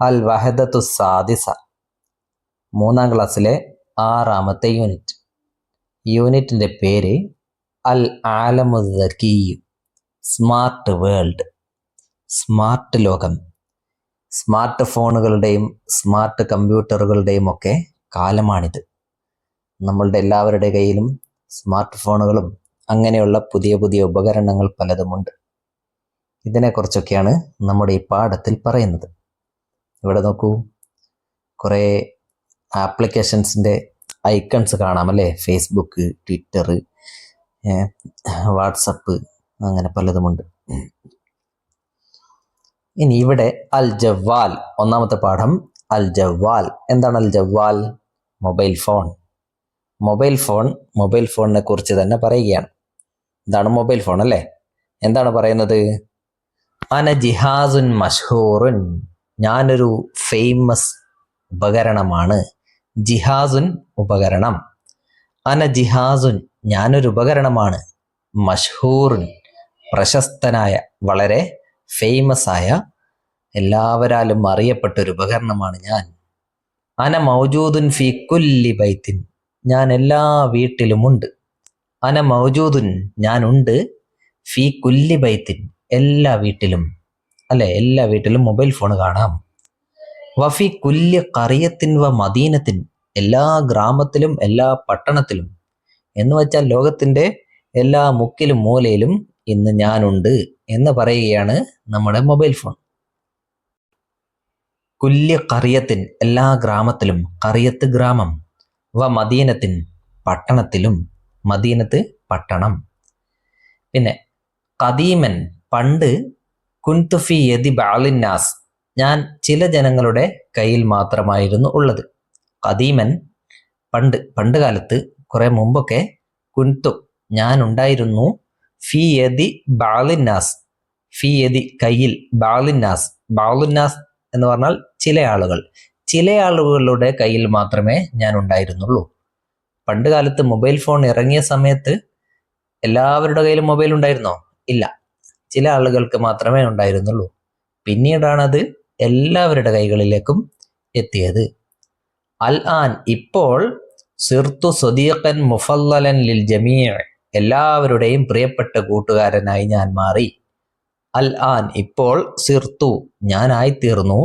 അൽ വഹദത്തു സാദിസ, മൂന്നാം ക്ലാസ്സിലെ 6ാമത്തെ യൂണിറ്റ്. യൂണിറ്റിൻ്റെ പേര് അൽ ആലമു ദകീ, സ്മാർട്ട് വേൾഡ്, സ്മാർട്ട് ലോകം. സ്മാർട്ട് ഫോണുകളുടെയും സ്മാർട്ട് കമ്പ്യൂട്ടറുകളുടെയും ഒക്കെ കാലമാണിത്. നമ്മളുടെ എല്ലാവരുടെ കയ്യിലും സ്മാർട്ട് ഫോണുകളും അങ്ങനെയുള്ള പുതിയ പുതിയ ഉപകരണങ്ങൾ പലതുമുണ്ട്. ഇതിനെക്കുറിച്ചൊക്കെയാണ് നമ്മുടെ ഈ പാഠത്തിൽ പറയുന്നത്. ഇവിടെ നോക്കൂ, കുറേ ആപ്ലിക്കേഷൻസിൻ്റെ ഐക്കൺസ് കാണാം അല്ലേ? ഫേസ്ബുക്ക്, ട്വിറ്റർ, വാട്സപ്പ്, അങ്ങനെ പലതുമുണ്ട്. ഇനി ഇവിടെ അൽ ജവാൽ, ഒന്നാമത്തെ പാഠം അൽ ജവാൽ. എന്താണ് അൽ ജവാൽ? Mobile phone. മൊബൈൽ ഫോണിനെ കുറിച്ച് തന്നെ പറയുകയാണ്. എന്താണ് മൊബൈൽ ഫോൺ അല്ലേ? എന്താണ് പറയുന്നത്? അന ജിഹാസുൻ മഷ്ഹൂറുൻ, ഞാനൊരു ഫേമസ് ഉപകരണമാണ്. ജിഹാസുൻ, ഉപകരണം. അന ജിഹാസുൻ, ഞാനൊരു ഉപകരണമാണ്. മഷ്ഹൂറുൻ, പ്രശസ്തനായ, വളരെ ഫേമസ് ആയ, എല്ലാവരാലും അറിയപ്പെട്ടൊരു ഉപകരണമാണ് ഞാൻ. അന മൗജൂദുൻ ഫി കുല്ലി ബൈത്തിൻ, ഞാൻ എല്ലാ വീട്ടിലുമുണ്ട്. അന മൗജൂദുൻ, ഞാനുണ്ട്. ഫി കുല്ലി ബൈത്തിൻ, എല്ലാ വീട്ടിലും, അല്ലെ? എല്ലാ വീട്ടിലും മൊബൈൽ ഫോൺ കാണാം. വഫി കുല്ലി ഖറിയത്തിൻ വ മദീനത്തിൻ, എല്ലാ ഗ്രാമത്തിലും എല്ലാ പട്ടണത്തിലും, എന്ന് വെച്ചാൽ ലോകത്തിൻ്റെ എല്ലാ മുക്കിലും മൂലയിലും ഇന്ന് ഞാനുണ്ട് എന്ന് പറയുകയാണ് നമ്മുടെ മൊബൈൽ ഫോൺ. കുല്യ ഖറിയത്തിൻ, എല്ലാ ഗ്രാമത്തിലും, ഖറിയത്ത് ഗ്രാമം, വ മദീനത്തിൻ, പട്ടണത്തിലും, മദീനത്ത് പട്ടണം. പിന്നെ ഖദീമൻ, പണ്ട്, കുൻതു ഫി യദി ബഅലിന്നാസ്, ഞാൻ ചില ജനങ്ങളുടെ കയ്യിൽ മാത്രമായിരുന്നു ഉള്ളത്. ഖദീമൻ, പണ്ട്, പണ്ട് കാലത്ത്, കുറെ മുമ്പൊക്കെ, കുൻതു, ഞാൻ ഉണ്ടായിരുന്നു, ഫി യദി ബഅലിന്നാസ്, ഫി യദി, കയ്യിൽ, ബഅലിന്നാസ്, ബഅലുന്നാസ് എന്ന് പറഞ്ഞാൽ ചില ആളുകൾ, ചില ആളുകളുടെ കയ്യിൽ മാത്രമേ ഞാൻ ഉണ്ടായിരുന്നുള്ളൂ. പണ്ട് കാലത്ത് മൊബൈൽ ഫോൺ ഇറങ്ങിയ സമയത്ത് എല്ലാവരുടെ കയ്യിലും മൊബൈൽ ഉണ്ടായിരുന്നോ? ഇല്ല, ചില ആളുകൾക്ക് മാത്രമേ ഉണ്ടായിരുന്നുള്ളൂ. പിന്നീടാണത് എല്ലാവരുടെ കൈകളിലേക്കും എത്തിയത്. അൽ ആൻ, ഇപ്പോൾ, സിർത്തു സദീഖൻ മുഫല്ലലൻ ലിൽ ജമീഅ, എല്ലാവരുടെയും പ്രിയപ്പെട്ട കൂട്ടുകാരനായി ഞാൻ മാറി. അൽ ആൻ, ഇപ്പോൾ, സിർത്തു, ഞാനായിത്തീർന്നു,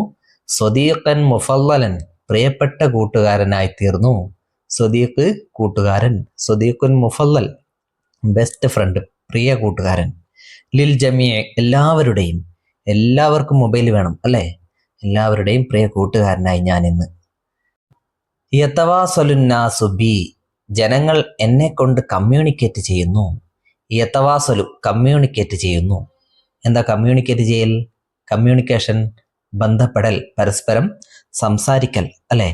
സദീഖൻ മുഫല്ലലൻ, പ്രിയപ്പെട്ട കൂട്ടുകാരനായി തീർന്നു. സദീഖ്, കൂട്ടുകാരൻ, സദീഖുൻ മുഫല്ലൽ, ബെസ്റ്റ് ഫ്രണ്ട്, പ്രിയ കൂട്ടുകാരൻ. ലിൽ ജമീഅ, എല്ലാവരുടെയും, എല്ലാവർക്കും മൊബൈൽ വേണം അല്ലേ? എല്ലാവരുടെയും പ്രിയ കൂട്ടുകാരനായി ഞാൻ ഇന്ന്. യതവാസലുന്നാസു ബി, ജനങ്ങൾ എന്നെ കൊണ്ട് കമ്മ്യൂണിക്കേറ്റ് ചെയ്യുന്നു. യതവാസലു, കമ്മ്യൂണിക്കേറ്റ് ചെയ്യുന്നു. എന്താ കമ്മ്യൂണിക്കേറ്റ് ചെയ്യൽ? കമ്മ്യൂണിക്കേഷൻ, ബന്ധപ്പെടൽ, പരസ്പരം സംസാരിക്കൽ അല്ലേ?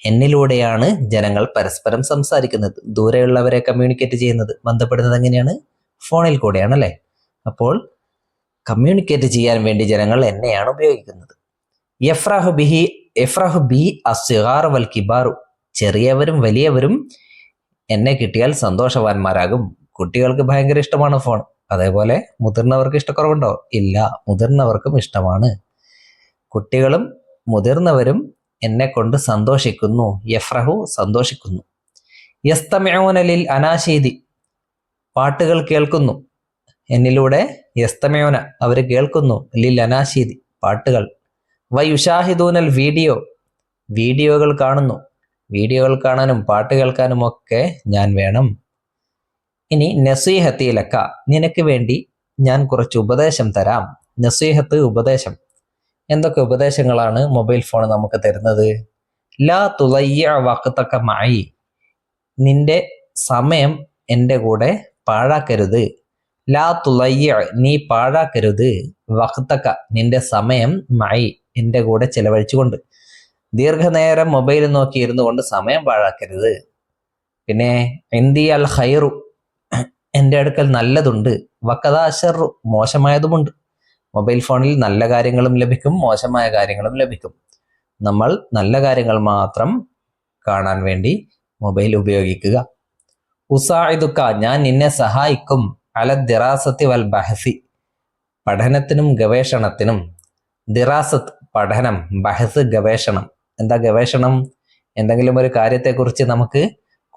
എന്നിലൂടെയാണ് ജനങ്ങൾ പരസ്പരം സംസാരിക്കുന്നത്. ദൂരെയുള്ളവരെ കമ്മ്യൂണിക്കേറ്റ് ചെയ്യുന്നത്, ബന്ധപ്പെടുന്നത് എങ്ങനെയാണ്? ഫോണിൽ കൂടെയാണ് അല്ലേ? അപ്പോൾ കമ്മ്യൂണിക്കേറ്റ് ചെയ്യാൻ വേണ്ടി ജനങ്ങൾ എന്നെയാണ് ഉപയോഗിക്കുന്നത്. യഫ്രഹു ബി അസ്ഗാർ വൽ കിബാറു, ചെറിയവരും വലിയവരും എന്നെ കിട്ടിയാൽ സന്തോഷവാന്മാരാകും. കുട്ടികൾക്ക് ഭയങ്കര ഇഷ്ടമാണ് ഫോൺ. അതേപോലെ മുതിർന്നവർക്ക് ഇഷ്ടക്കുറവുണ്ടോ? ഇല്ല, മുതിർന്നവർക്കും ഇഷ്ടമാണ്. കുട്ടികളും മുതിർന്നവരും എന്നെ കൊണ്ട് സന്തോഷിക്കുന്നു. യഫ്രഹു, സന്തോഷിക്കുന്നു. യസ്തമിഊന ലിൽ അനാശീദി, പാട്ടുകൾ കേൾക്കുന്നു എന്നിലൂടെ. യസ്തമിഊന, അവർ കേൾക്കുന്നു. ലിൽ അനാശീദി, പാട്ടുകൾ. വയുഷാഹിദൂനൽ വീഡിയോ, വീഡിയോകൾ കാണുന്നു. വീഡിയോകൾ കാണാനും പാട്ട് കേൾക്കാനും ഒക്കെ ഞാൻ വേണം. ഇനി നസീഹത്തി ലക്ക, നിനക്ക് വേണ്ടി ഞാൻ കുറച്ച് ഉപദേശം തരാം. നസീഹത്ത്, ഉപദേശം. എന്തൊക്കെ ഉപദേശങ്ങളാണ് മൊബൈൽ ഫോൺ നമുക്ക് തരുന്നത്? ലാ തുളയ്യ വഖ്തക മഈ, നിന്റെ സമയം എൻ്റെ കൂടെ പാഴാക്കരുത്. ലാ തുളയ്യ, നീ പാഴാക്കരുത്. വഖ്തക, നിന്റെ സമയം, മഈ, എൻ്റെ കൂടെ ചെലവഴിച്ചുകൊണ്ട്. ദീർഘനേരം മൊബൈൽ നോക്കി ഇരുന്നു കൊണ്ട് സമയം പാഴാക്കരുത്. പിന്നെ ഇന്ദി അൽ ഖൈറു, എൻ്റെ അടുക്കൽ നല്ലതുണ്ട്. വഖദ അശറു, മോശമായതുമുണ്ട്. മൊബൈൽ ഫോണിൽ നല്ല കാര്യങ്ങളും ലഭിക്കും, മോശമായ കാര്യങ്ങളും ലഭിക്കും. നമ്മൾ നല്ല കാര്യങ്ങൾ മാത്രം കാണാൻ വേണ്ടി മൊബൈൽ ഉപയോഗിക്കുക. ഉസാഇദുക, ഞാൻ നിന്നെ സഹായിക്കും. അല ദിറാസത്തി വൽ ബഹസി, പഠനത്തിനും ഗവേഷണത്തിനും. ദിറാസത്ത് പഠനം, ബഹസ് ഗവേഷണം. എന്താ ഗവേഷണം? എന്തെങ്കിലും ഒരു കാര്യത്തെക്കുറിച്ച് നമുക്ക്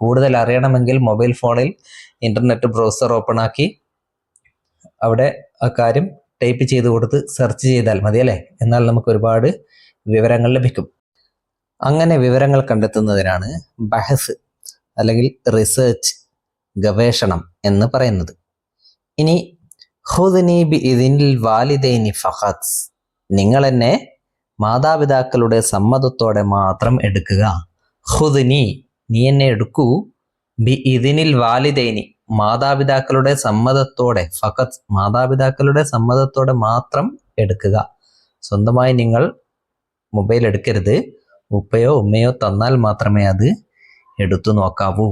കൂടുതൽ അറിയണമെങ്കിൽ മൊബൈൽ ഫോണിൽ ഇന്റർനെറ്റ് ബ്രൗസർ ഓപ്പൺ ആക്കി അവിടെ ആ കാര്യം ടൈപ്പ് ചെയ്ത് കൊടുത്ത് സെർച്ച് ചെയ്താൽ മതി അല്ലേ? എന്നാൽ നമുക്ക് ഒരുപാട് വിവരങ്ങൾ ലഭിക്കും. അങ്ങനെ വിവരങ്ങൾ കണ്ടെത്തുന്നതിനാണ് ബഹസ് അല്ലെങ്കിൽ റിസർച്ച്, ഗവേഷണം എന്ന് പറയുന്നത്. ഇനി ഖുദ്നി ബിഇദ്നിൽ വാലിദൈനി ഫഖത്ത്, നിങ്ങൾ എന്നെ മാതാപിതാക്കളുടെ സമ്മതത്തോടെ മാത്രം എടുക്കുക. ഖുദ്നി, നീ എന്നെ എടുക്കൂ, ബിഇദ്നിൽ വാലിദൈനി, മാതാപിതാക്കളുടെ സമ്മതത്തോടെ, ഫഖത്ത്, മാതാപിതാക്കളുടെ സമ്മതത്തോടെ മാത്രം എടുക്കുക. സ്വന്തമായി നിങ്ങൾ മൊബൈൽ എടുക്കരുത്. ഉപ്പയോ ഉമ്മയോ തന്നാൽ മാത്രമേ അത് എടുത്തു നോക്കാവൂ.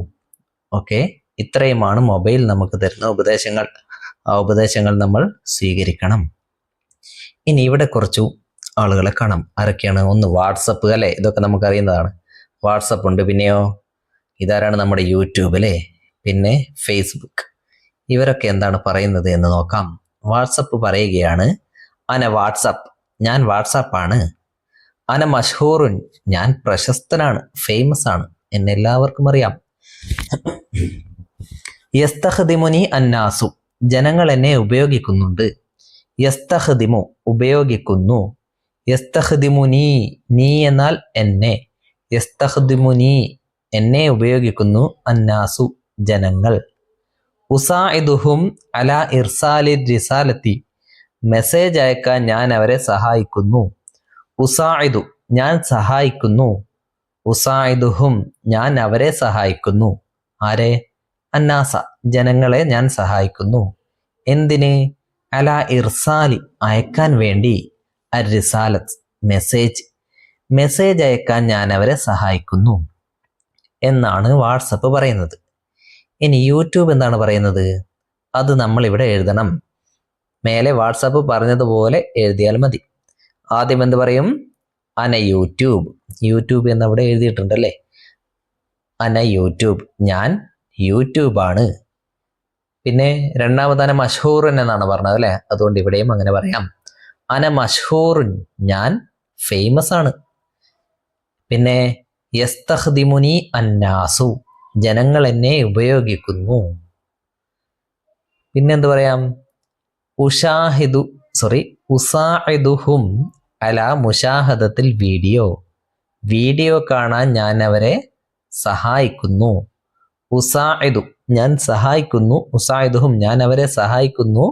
ഓക്കെ, ഇത്രയുമാണ് മൊബൈൽ നമുക്ക് തരുന്ന ഉപദേശങ്ങൾ. ആ ഉപദേശങ്ങൾ നമ്മൾ സ്വീകരിക്കണം. ഇനി ഇവിടെ കുറച്ചു ആളുകളെ കാണാം. ആരൊക്കെയാണ്? ഒന്ന് വാട്സപ്പ് അല്ലേ, ഇതൊക്കെ നമുക്കറിയുന്നതാണ്. വാട്സപ്പ് ഉണ്ട്, പിന്നെയോ ഇതാരാണ്? നമ്മുടെ യൂട്യൂബ് അല്ലേ, പിന്നെ ഫേസ്ബുക്ക്. ഇവരൊക്കെ എന്താണ് പറയുന്നത് എന്ന് നോക്കാം. വാട്സപ്പ് പറയുകയാണ്, അന വാട്സപ്പ്, ഞാൻ വാട്സാപ്പാണ്. അന മഷ്ഹൂറുൻ, ഞാൻ പ്രശസ്തനാണ്, ഫേമസ് ആണ്, എന്നെ എല്ലാവർക്കും അറിയാം. യസ്തഖ്ദിമുനി അന്നാസു, ജനങ്ങൾ എന്നെ ഉപയോഗിക്കുന്നുണ്ട്. യസ്തഖ്ദിമു, ഉപയോഗിക്കുന്നു. യസ്തഖ്ദിമുനി, നീ എന്നാൽ എന്നെ. യസ്തഖ്ദിമുനി, എന്നെ ഉപയോഗിക്കുന്നു. അന്നാസു, ജനങ്ങൾ. ഉസാഇദുഹും അലാ ഇർസാലി റിസാലത്തി, മെസ്സേജ് അയക്കാൻ ഞാൻ അവരെ സഹായിക്കുന്നു. ഉസാഇദു, ഞാൻ സഹായിക്കുന്നു. ഉസാഇദുഹും, ഞാൻ അവരെ സഹായിക്കുന്നു. ആരെ? അന്നാസ, ജനങ്ങളെ ഞാൻ സഹായിക്കുന്നു. എന്തിന്? അലാ ഇർസാലി, അയക്കാൻ വേണ്ടി. അരിസാലത്ത്, മെസ്സേജ്, മെസ്സേജ് അയക്കാൻ ഞാൻ അവരെ സഹായിക്കുന്നു എന്നാണ് വാട്സപ്പ് പറയുന്നത്. ഇനി യൂട്യൂബ് എന്താണ് പറയുന്നത്? അത് നമ്മൾ ഇവിടെ എഴുതണം. മേലെ വാട്സപ്പ് പറഞ്ഞതുപോലെ എഴുതിയാൽ മതി. ആദ്യം എന്ത് പറയും? അന യൂട്യൂബ്, യൂട്യൂബ് എന്നവിടെ എഴുതിയിട്ടുണ്ടല്ലേ. അന യൂട്യൂബ്, ഞാൻ യൂട്യൂബാണ്. പിന്നെ രണ്ടാമത് അന മഷ്ഹൂറുൻ എന്നാണ് പറഞ്ഞത് അല്ലേ, അതുകൊണ്ട് ഇവിടെയും അങ്ങനെ പറയാം. അന മഷ്ഹൂറുൻ, ഞാൻ ഫേമസ് ആണ്. പിന്നെ യസ്തഖ്ദിമുനി അന്നാസു, ജനങ്ങൾ എന്നെ ഉപയോഗിക്കുന്നു. പിന്നെന്ത് പറയാം? ഉസാഇദുഹും അല മുഷാഹദത്തിൽ വീഡിയോ, വീഡിയോ കാണാൻ ഞാൻ അവരെ സഹായിക്കുന്നു. ഉസാഇദു, ഞാൻ സഹായിക്കുന്നു. ഉസാഇദുഹും, ഞാൻ അവരെ സഹായിക്കുന്നു.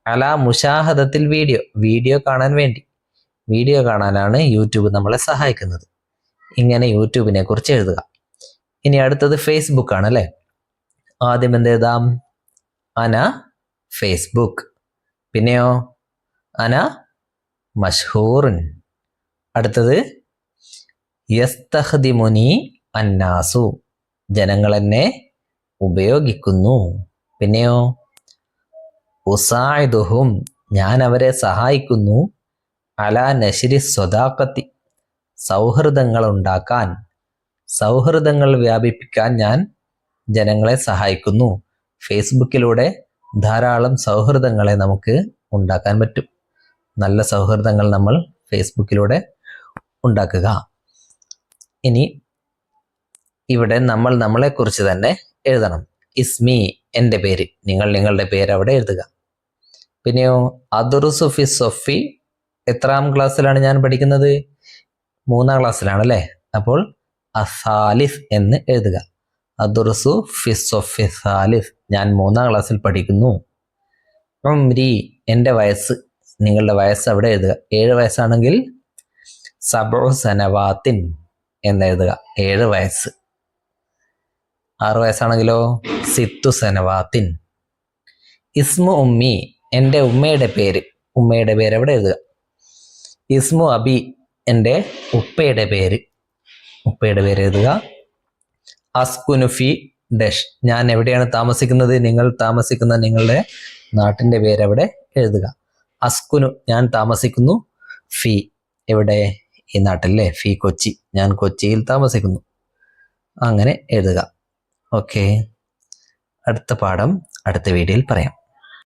അല മുഷാഹദത്തിൽ വീഡിയോ, വീഡിയോ കാണാൻ വേണ്ടി. വീഡിയോ കാണാനാണ് യൂട്യൂബ് നമ്മളെ സഹായിക്കുന്നത്. ഇങ്ങനെ യൂട്യൂബിനെ കുറിച്ച് എഴുതുക. ഇനി അടുത്തത് ഫേസ്ബുക്ക് ആണ് അല്ലേ. ആദ്യം എന്ത് എഴുതാം? അന ഫേസ്ബുക്ക്. പിന്നെയോ അന മഷ്ഹൂറുൻ. അടുത്തത് യസ്തഖ്ദിമുനി അന്നാസു, ജനങ്ങൾ എന്നെ ഉപയോഗിക്കുന്നു. പിന്നെയോ ഉസാഇദുഹും, ഞാൻ അവരെ സഹായിക്കുന്നു. അലാ നശ്രി സ്വദാഖത്തി, സൗഹൃദങ്ങൾ ഉണ്ടാക്കാൻ, സൗഹൃദങ്ങൾ വ്യാപിപ്പിക്കാൻ ഞാൻ ജനങ്ങളെ സഹായിക്കുന്നു. ഫേസ്ബുക്കിലൂടെ ധാരാളം സൗഹൃദങ്ങളെ നമുക്ക് ഉണ്ടാക്കാൻ പറ്റും. നല്ല സൗഹൃദങ്ങൾ നമ്മൾ ഫേസ്ബുക്കിലൂടെ ഉണ്ടാക്കുക. ഇനി ഇവിടെ നമ്മൾ നമ്മളെക്കുറിച്ച് തന്നെ എഴുതണം. ഇസ്മി, എൻ്റെ പേര്. നിങ്ങൾ നിങ്ങളുടെ പേര് അവിടെ എഴുതുക. പിന്നെയോ അദ്റുസു ഫി സൊഫി, എത്രാം ക്ലാസ്സിലാണ് ഞാൻ പഠിക്കുന്നത്? 3-ാം ക്ലാസ്സിലാണ് അല്ലേ. അപ്പോൾ അസാലിഫ് എന്ന് എഴുതുക. അദ്റുസു ഫി സൊഫി സാലിഫ്, ഞാൻ 3-ാം ക്ലാസ്സിൽ പഠിക്കുന്നു. ഉംരി, എൻ്റെ വയസ്സ്. നിങ്ങളുടെ വയസ്സ് അവിടെ എഴുതുക. 7 വയസ്സാണെങ്കിൽ സബഉ സനവാത്തിൻ എന്നെഴുതുക, 7 വയസ്സ്. 6 വയസ്സാണെങ്കിലോ സിത്തു സനവാത്തിൻ. ഇസ്മു ഉമ്മി, എൻ്റെ ഉമ്മയുടെ പേര്. ഉമ്മയുടെ പേര് എവിടെ എഴുതുക. ഇസ്മു അബി, എൻ്റെ ഉപ്പയുടെ പേര്. ഉപ്പയുടെ പേര് എഴുതുക. അസ്കുനു ഫി ഡഷ്, ഞാൻ എവിടെയാണ് താമസിക്കുന്നത്? നിങ്ങൾ താമസിക്കുന്ന നിങ്ങളുടെ നാട്ടിൻ്റെ പേര് എവിടെ എഴുതുക. അസ്കുനു, ഞാൻ താമസിക്കുന്നു. ഫി, എവിടെ? ഈ നാട്ടിലെ. ഫി കൊച്ചി, ഞാൻ കൊച്ചിയിൽ താമസിക്കുന്നു. അങ്ങനെ എഴുതുക. ഓക്കെ, അടുത്ത പാഠം അടുത്ത വീഡിയോയിൽ പറയാം.